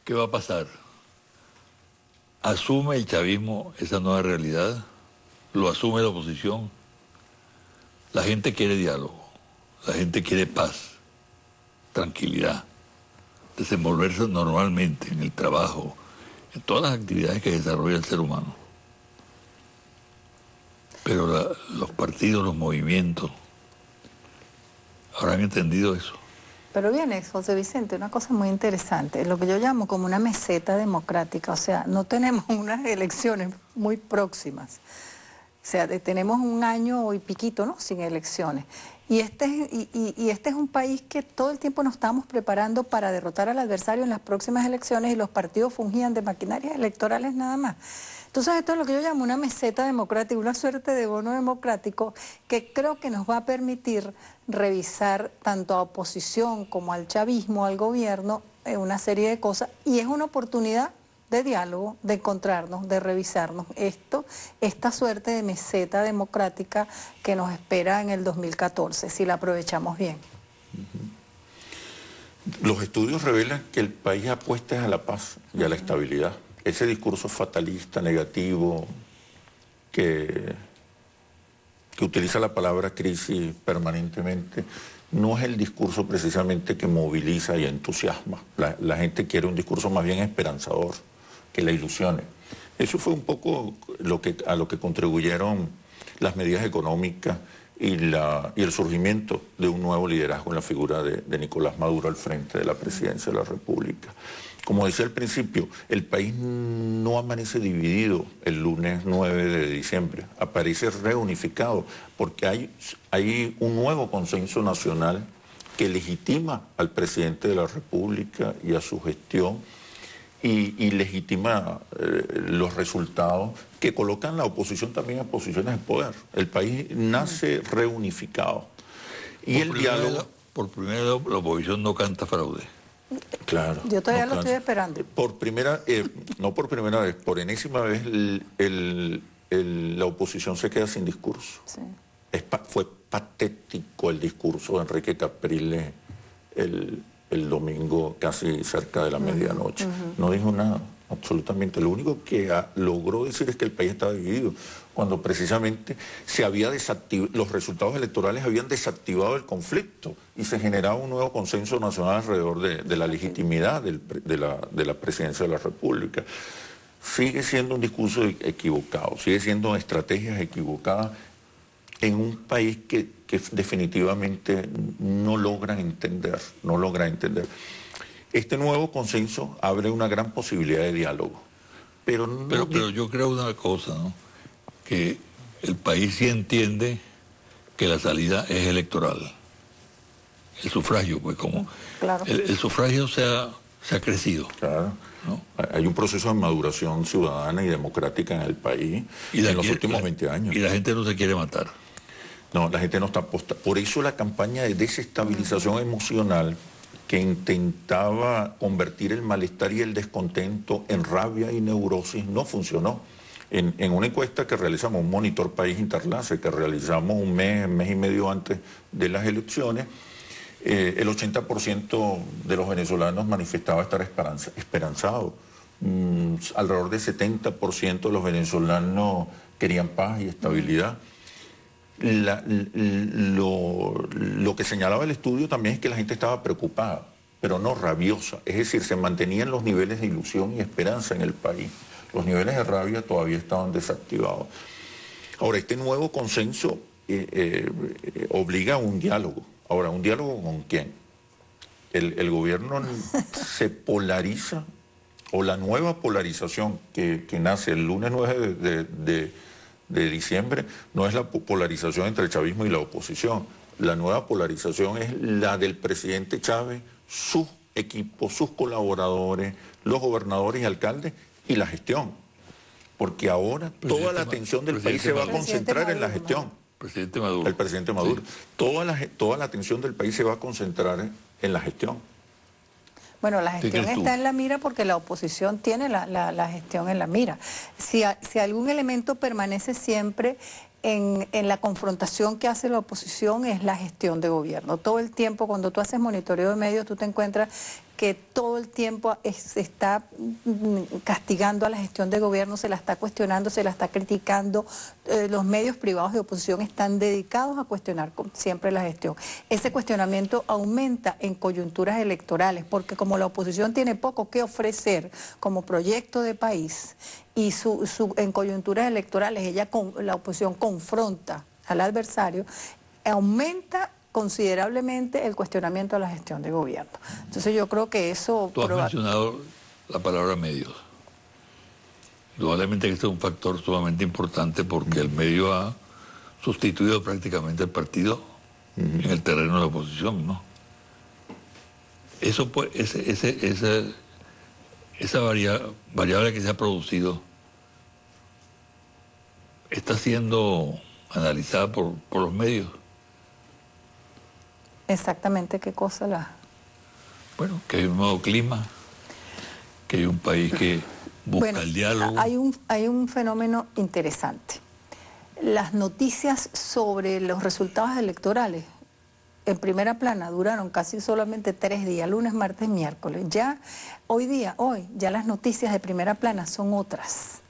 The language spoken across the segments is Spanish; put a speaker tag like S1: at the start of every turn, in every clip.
S1: ¿Qué va a pasar? ¿Asume el chavismo esa nueva realidad? ¿Lo asume la oposición? La gente quiere diálogo, la gente quiere paz, tranquilidad, desenvolverse normalmente en el trabajo, en todas las actividades que desarrolla el ser humano. Pero los partidos, los movimientos, habrán entendido eso.
S2: Pero viene, José Vicente, una cosa muy interesante, lo que yo llamo como una meseta democrática, o sea, no tenemos unas elecciones muy próximas, o sea, tenemos un año y piquito, ¿no?, sin elecciones. Y este es un país que todo el tiempo nos estamos preparando para derrotar al adversario en las próximas elecciones y los partidos fungían de maquinarias electorales nada más. Entonces esto es lo que yo llamo una meseta democrática, una suerte de bono democrático que creo que nos va a permitir revisar tanto a oposición como al chavismo, al gobierno, una serie de cosas, y es una oportunidad de diálogo, de encontrarnos, de revisarnos esta suerte de meseta democrática que nos espera en el 2014, si la aprovechamos bien.
S3: Los estudios revelan que el país apuesta a la paz y a la estabilidad. Ese discurso fatalista, negativo, que utiliza la palabra crisis permanentemente, no es el discurso precisamente que moviliza y entusiasma. La gente quiere un discurso más bien esperanzador, que la ilusione. Eso fue un poco a lo que contribuyeron las medidas económicas y el surgimiento de un nuevo liderazgo en la figura de Nicolás Maduro al frente de la presidencia de la República. Como decía al principio, el país no amanece dividido el lunes 9 de diciembre, aparece reunificado porque hay un nuevo consenso nacional que legitima al presidente de la República y a su gestión y legitima los resultados que colocan la oposición también en posiciones de poder. El país nace reunificado. Y el diálogo...
S1: Por primera vez la oposición no canta fraude.
S3: Claro.
S2: Yo todavía lo estoy esperando.
S3: No por primera vez, por enésima vez la oposición se queda sin discurso.
S2: Sí.
S3: Fue patético el discurso de Enrique Capriles el domingo casi cerca de la medianoche. No dijo nada, absolutamente. Lo único que logró decir es que el país estaba dividido, cuando precisamente los resultados electorales habían desactivado el conflicto y se generaba un nuevo consenso nacional alrededor de la legitimidad de la presidencia de la República. Sigue siendo un discurso equivocado, sigue siendo estrategias equivocadas en un país que definitivamente no logra entender. Este nuevo consenso abre una gran posibilidad de diálogo. Pero
S1: yo creo una cosa, ¿no?, que el país sí entiende que la salida es electoral. El sufragio, pues como
S2: claro.
S1: el sufragio se ha crecido.
S3: Claro. ¿No? Hay un proceso de maduración ciudadana y democrática en el país en los últimos 20 años.
S1: Y la gente no se quiere matar.
S3: No, la gente no está apostada. Por eso la campaña de desestabilización emocional que intentaba convertir el malestar y el descontento en rabia y neurosis no funcionó. En una encuesta que realizamos, un monitor país Interlace, que realizamos un mes y medio antes de las elecciones, el 80% de los venezolanos manifestaba estar esperanzado. Alrededor del 70% de los venezolanos querían paz y estabilidad. Lo que señalaba el estudio también es que la gente estaba preocupada, pero no rabiosa. Es decir, se mantenían los niveles de ilusión y esperanza en el país. Los niveles de rabia todavía estaban desactivados. Ahora, este nuevo consenso obliga a un diálogo. Ahora, ¿un diálogo con quién? El gobierno se polariza, o la nueva polarización que nace el lunes 9 de diciembre no es la polarización entre el chavismo y la oposición. La nueva polarización es la del presidente Chávez, sus equipos, sus colaboradores, los gobernadores y alcaldes y la gestión. Porque ahora toda la atención del país se va a concentrar en la gestión.
S1: Presidente Maduro.
S3: El presidente Maduro. Sí. Toda la atención del país se va a concentrar en la gestión.
S2: Bueno, la gestión está en la mira porque la oposición tiene la gestión en la mira. Si algún elemento permanece siempre en la confrontación que hace la oposición es la gestión de gobierno. Todo el tiempo, cuando tú haces monitoreo de medios, tú te encuentras que todo el tiempo se está castigando a la gestión de gobierno, se la está cuestionando, se la está criticando. Los medios privados de oposición están dedicados a cuestionar siempre la gestión. Ese cuestionamiento aumenta en coyunturas electorales, porque como la oposición tiene poco que ofrecer como proyecto de país, y en coyunturas electorales la oposición confronta al adversario, aumenta considerablemente el cuestionamiento a la gestión de gobierno. Entonces yo creo que eso...
S1: Tú has mencionado la palabra medios. Indudablemente que este es un factor sumamente importante porque el medio ha sustituido prácticamente al partido en el terreno de la oposición, ¿no? Eso pues, esa variable que se ha producido está siendo analizada por los medios.
S2: Exactamente, ¿qué cosa la...?
S1: Bueno, que hay un nuevo clima, que hay un país que busca el diálogo.
S2: Hay un fenómeno interesante. Las noticias sobre los resultados electorales en primera plana duraron casi solamente 3 días, lunes, martes, miércoles. Ya hoy, ya las noticias de primera plana son otras.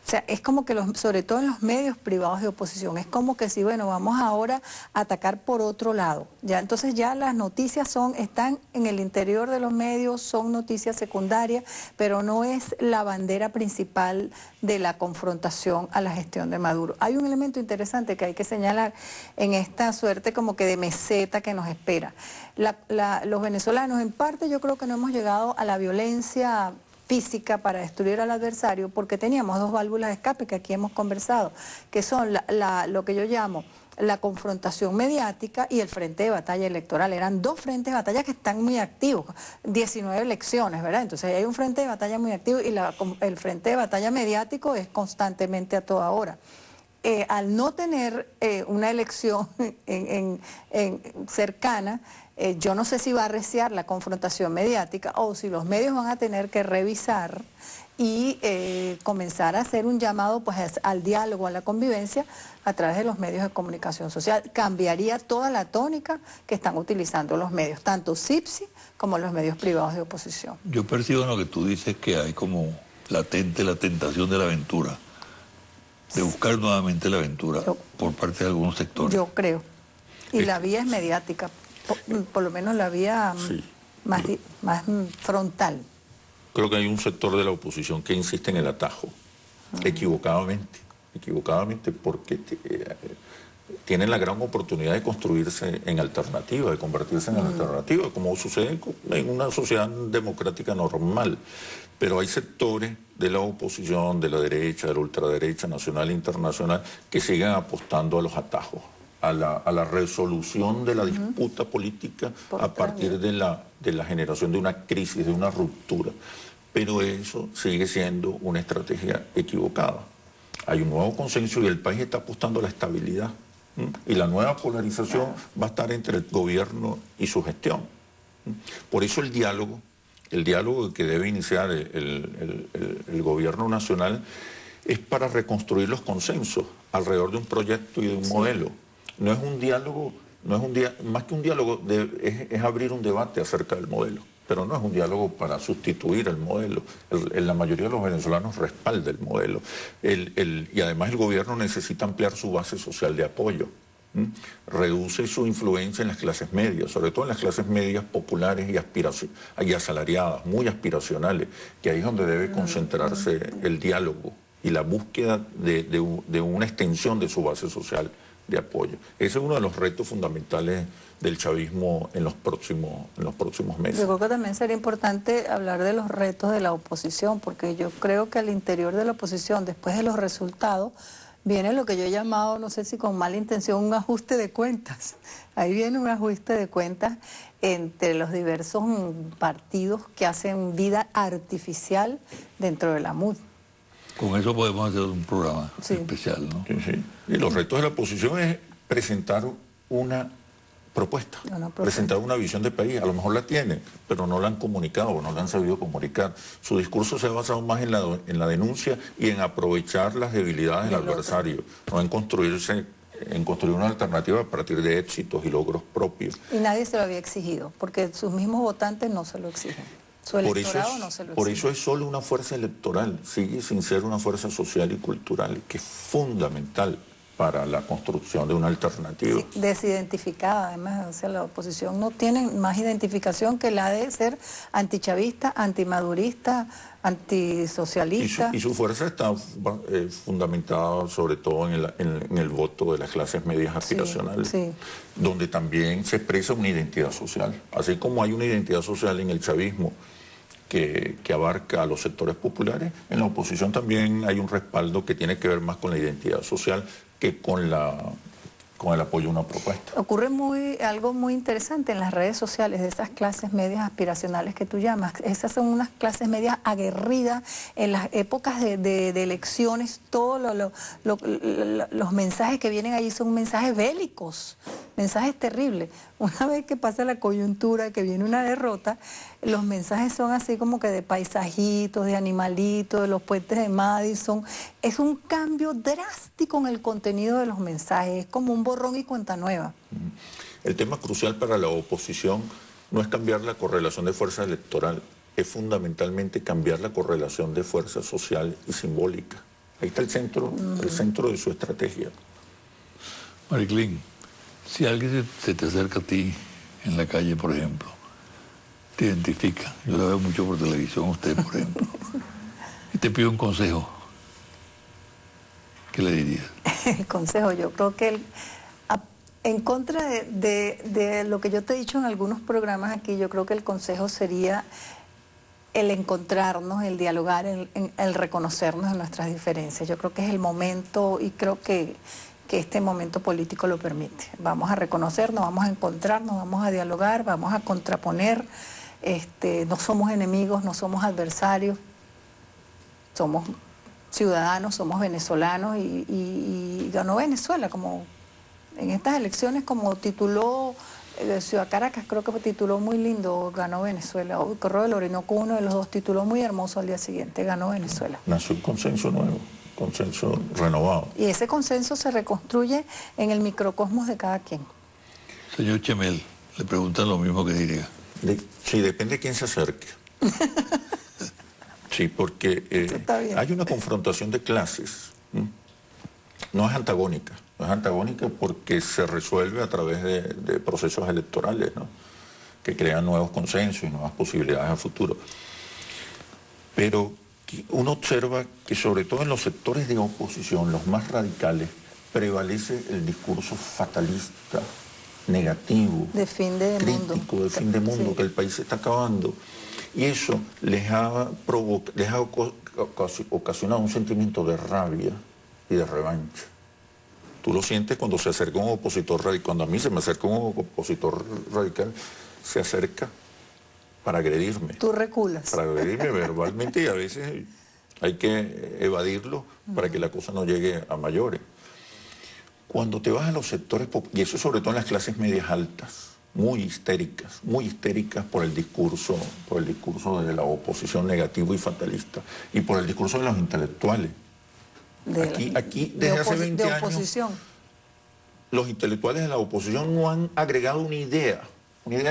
S2: O sea, es como que, sobre todo en los medios privados de oposición, es como que si, bueno, vamos ahora a atacar por otro lado. Ya, entonces ya las noticias están en el interior de los medios, son noticias secundarias, pero no es la bandera principal de la confrontación a la gestión de Maduro. Hay un elemento interesante que hay que señalar en esta suerte como que de meseta que nos espera. Los venezolanos, en parte, yo creo que no hemos llegado a la violencia física para destruir al adversario porque teníamos 2 válvulas de escape que aquí hemos conversado, que son lo que yo llamo la confrontación mediática y el frente de batalla electoral. Eran 2 frentes de batalla que están muy activos, 19 elecciones, ¿verdad? Entonces hay un frente de batalla muy activo y el frente de batalla mediático es constantemente a toda hora. Al no tener una elección cercana, yo no sé si va a arreciar la confrontación mediática o si los medios van a tener que revisar y comenzar a hacer un llamado pues, al diálogo, a la convivencia a través de los medios de comunicación social. Cambiaría toda la tónica que están utilizando los medios, tanto CIPSI como los medios privados de oposición.
S1: Yo percibo en lo que tú dices que hay como latente la tentación de la aventura, de buscar nuevamente la aventura por parte de algunos sectores.
S2: Yo creo. Y la vía es mediática. Por lo menos la vía más frontal.
S3: Creo que hay un sector de la oposición que insiste en el atajo, equivocadamente porque tienen la gran oportunidad de construirse en alternativa, de convertirse en alternativa, como sucede en una sociedad democrática normal. Pero hay sectores de la oposición, de la derecha, de la ultraderecha, nacional e internacional, que siguen apostando a los atajos, a la resolución de la disputa política a partir de la generación de una crisis, de una ruptura. Pero eso sigue siendo una estrategia equivocada. Hay un nuevo consenso y el país está apostando a la estabilidad. Y la nueva polarización va a estar entre el gobierno y su gestión. Por eso el diálogo que debe iniciar el gobierno nacional es para reconstruir los consensos alrededor de un proyecto y de un modelo. No es un diálogo, más que un diálogo, es abrir un debate acerca del modelo, pero no es un diálogo para sustituir el modelo. La mayoría de los venezolanos respalda el modelo. Y además el gobierno necesita ampliar su base social de apoyo. Reduce su influencia en las clases medias, sobre todo en las clases medias populares y asalariadas, muy aspiracionales, que ahí es donde debe concentrarse el diálogo y la búsqueda de una extensión de su base social de apoyo. Ese es uno de los retos fundamentales del chavismo en los próximos meses.
S2: Yo creo que también sería importante hablar de los retos de la oposición, porque yo creo que al interior de la oposición, después de los resultados, viene lo que yo he llamado, no sé si con mala intención, un ajuste de cuentas. Ahí viene un ajuste de cuentas entre los diversos partidos que hacen vida artificial dentro de la MUD.
S1: Con eso podemos hacer un programa especial, ¿no?
S3: Sí. Y los retos de la oposición es presentar una propuesta,
S2: Una propuesta.
S3: presentar una visión de país. A lo mejor la tiene, pero no la han comunicado o no la han sabido comunicar. Su discurso se ha basado más en la denuncia y en aprovechar las debilidades del adversario, no en construir una alternativa a partir de éxitos y logros propios.
S2: Y nadie se lo había exigido, porque sus mismos votantes no se lo exigen. Su electorado no se lo exige.
S3: Por eso es solo una fuerza electoral, sigue sin ser una fuerza social y cultural, que es fundamental para la construcción de una alternativa.
S2: Sí, desidentificada, además, o sea, la oposición no tiene más identificación que la de ser antichavista, antimadurista, antisocialista.
S3: Y su fuerza está fundamentada sobre todo en el voto de las clases medias aspiracionales,
S2: sí.
S3: donde también se expresa una identidad social. Así como hay una identidad social en el chavismo que abarca a los sectores populares, en la oposición también hay un respaldo que tiene que ver más con la identidad social que con el apoyo a una propuesta.
S2: Ocurre algo muy interesante en las redes sociales de esas clases medias aspiracionales que tú llamas. Esas son unas clases medias aguerridas en las épocas de elecciones. Todos los mensajes que vienen allí son mensajes bélicos, mensajes terribles. Una vez que pasa la coyuntura, que viene una derrota, los mensajes son así como que de paisajitos, de animalitos, de los puentes de Madison. Es un cambio drástico en el contenido de los mensajes, es como un borrón y cuenta nueva.
S3: El tema crucial para la oposición no es cambiar la correlación de fuerza electoral, es fundamentalmente cambiar la correlación de fuerza social y simbólica. Ahí está el centro de su estrategia.
S1: Mariclín, si alguien se te acerca a ti en la calle, por ejemplo, te identifica, yo la veo mucho por televisión, usted, por ejemplo, y te pide un consejo, ¿qué le dirías?
S2: El consejo, yo creo que en contra de lo que yo te he dicho en algunos programas aquí, yo creo que el consejo sería el encontrarnos, el dialogar, el reconocernos en nuestras diferencias. Yo creo que es el momento y creo que este momento político lo permite. Vamos a reconocernos, vamos a encontrarnos, vamos a dialogar, vamos a contraponer. No somos enemigos, no somos adversarios, somos ciudadanos, somos venezolanos y ganó Venezuela, como en estas elecciones, como tituló Ciudad Caracas, creo que tituló muy lindo, ganó Venezuela. O Correo del Orinoco, uno de los dos, tituló muy hermoso al día siguiente, ganó Venezuela.
S3: Nació un consenso nuevo, consenso renovado.
S2: Y ese consenso se reconstruye en el microcosmos de cada quien.
S1: Señor Chemel, le preguntan lo mismo que diría.
S3: Sí, depende de quién se acerque. Sí, porque hay una confrontación de clases. No es antagónica. No es antagónica porque se resuelve a través de procesos electorales, ¿no?, que crean nuevos consensos y nuevas posibilidades a futuro. Pero uno observa que sobre todo en los sectores de oposición, los más radicales, prevalece el discurso fatalista, negativo,
S2: de fin de
S3: crítico,
S2: mundo.
S3: de fin de mundo, sí, que el país se está acabando. Y eso les ha ocasionado un sentimiento de rabia y de revancha. Tú lo sientes cuando se acerca un opositor radical. Cuando a mí se me acerca un opositor radical, se acerca para agredirme.
S2: Tú reculas.
S3: Para agredirme verbalmente, y a veces hay que evadirlo para que la cosa no llegue a mayores. Cuando te vas a los sectores, y eso sobre todo en las clases medias altas, muy histéricas por el discurso de la oposición negativo y fatalista, y por el discurso de los intelectuales. Aquí desde hace 20 años, los intelectuales de la oposición no han agregado una idea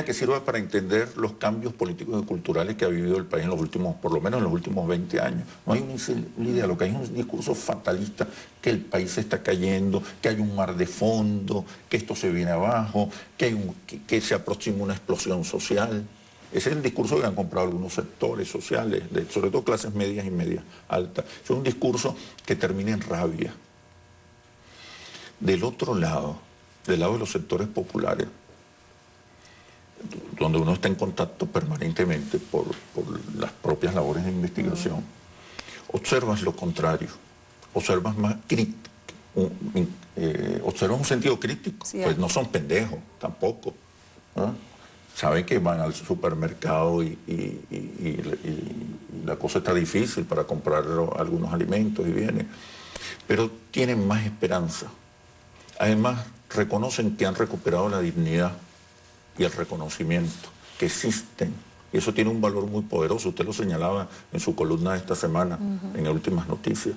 S3: que sirva para entender los cambios políticos y culturales que ha vivido el país en los últimos, por lo menos en los últimos 20 años. No hay una idea, lo que hay es un discurso fatalista, que el país se está cayendo, que hay un mar de fondo, que esto se viene abajo, que se aproxima una explosión social. Ese es el discurso que han comprado algunos sectores sociales, sobre todo clases medias y medias altas. Es un discurso que termina en rabia. Del otro lado, del lado de los sectores populares, donde uno está en contacto permanentemente por las propias labores de investigación, observas lo contrario, observas más crítica, observas un sentido crítico, sí, pues no son pendejos tampoco, ¿no? Saben que van al supermercado y la cosa está difícil para comprar algunos alimentos y bienes, pero tienen más esperanza. Además, reconocen que han recuperado la dignidad y el reconocimiento que existen. Y eso tiene un valor muy poderoso. Usted lo señalaba en su columna de esta semana, en Últimas Noticias.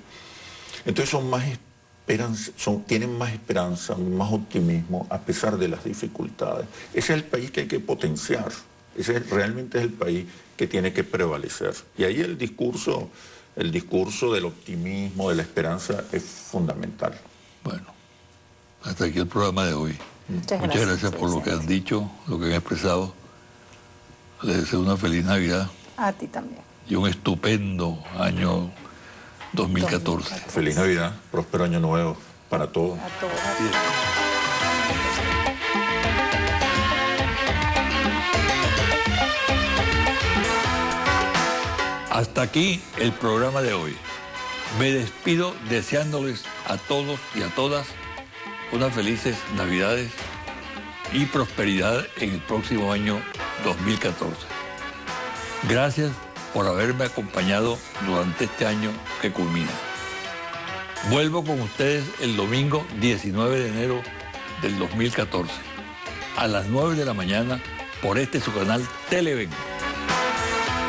S3: Entonces son más esperanza, tienen más esperanza, más optimismo a pesar de las dificultades. Ese es el país que hay que potenciar. Realmente es el país que tiene que prevalecer. Y ahí el discurso del optimismo, de la esperanza es fundamental.
S1: Bueno, hasta aquí el programa de hoy. Muchas gracias por lo que han dicho, lo que han expresado. Les deseo una feliz Navidad.
S2: A ti también.
S1: Y un estupendo año 2014.
S3: Feliz Navidad, próspero año nuevo para todos.
S2: A todos.
S1: Hasta aquí el programa de hoy. Me despido deseándoles a todos y a todas unas felices Navidades y prosperidad en el próximo año 2014. Gracias por haberme acompañado durante este año que culmina. Vuelvo con ustedes el domingo 19 de enero del 2014 a las 9 de la mañana por su canal Televen.